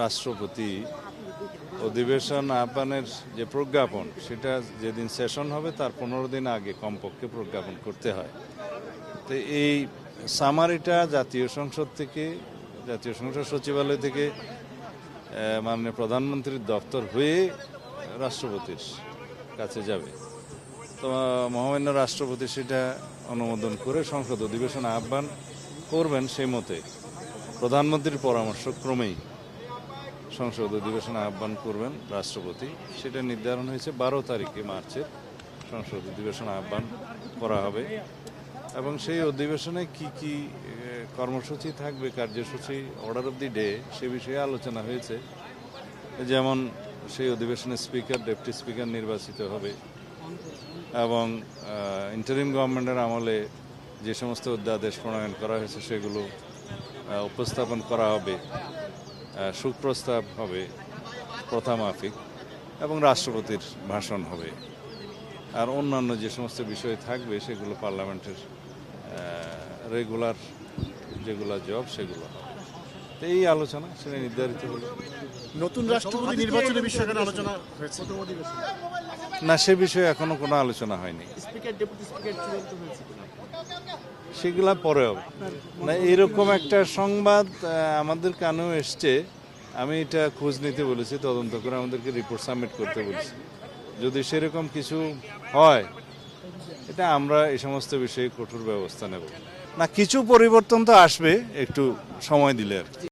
রাষ্ট্রপতি অধিবেশন আহ্বানের যে প্রজ্ঞাপন সেটা যেদিন সেশন হবে তার 15 দিন আগে কমপক্ষে প্রজ্ঞাপন করতে হয়। তো এই সামারিটা জাতীয় সংসদ সচিবালয় থেকে মাননীয় প্রধানমন্ত্রীর দপ্তর হয়ে রাষ্ট্রপতির কাছে যাবে। তো মহামান্য রাষ্ট্রপতি সেটা অনুমোদন করে সংসদ অধিবেশন আহ্বান করবেন। সেই মতে প্রধানমন্ত্রীর পরামর্শক্রমেই সংসদ অধিবেশন আহ্বান করবেন রাষ্ট্রপতি। সেটা নির্ধারণ হয়েছে 12 তারিখে মার্চের সংসদ অধিবেশন আহ্বান করা হবে এবং সেই অধিবেশনে কি কি কর্মসূচি থাকবে, কার্যসূচি, অর্ডার অফ দি ডে, সে বিষয়ে আলোচনা হয়েছে। যেমন সেই অধিবেশনে স্পিকার, ডেপুটি স্পিকার নির্বাচিত হবে এবং ইন্টারিম গভর্নমেন্টের আমলে যে সমস্ত অধ্যাদেশ প্রণয়ন করা হয়েছে সেগুলো উপস্থাপন করা হবে, সুপ্রস্তাব হবে প্রথামাফিক এবং রাষ্ট্রপতির ভাষণ হবে। আর অন্যান্য যে সমস্ত বিষয় থাকবে সেগুলো পার্লামেন্টের রেগুলার যেগুলো জব সেগুলো হবে। তো এই আলোচনা সেটা নির্ধারিত হলো। নতুন রাষ্ট্রপতি নির্বাচনের বিষয়ে আলোচনা হয়েছে না, সে বিষয়ে এখনো কোনো আলোচনা হয়নি। সেগুলা পরে হবে না। এরকম একটা সংবাদ আমাদের কানেও এসছে। আমি এটা খোঁজ নিতে বলেছি, তদন্ত করে আমাদেরকে রিপোর্ট সাবমিট করতে বলেছি। যদি সেরকম কিছু হয় এটা আমরা এই সমস্ত বিষয়ে কঠোর ব্যবস্থা নেব। না, কিছু পরিবর্তন তো আসবে, একটু সময় দিলে আর কি।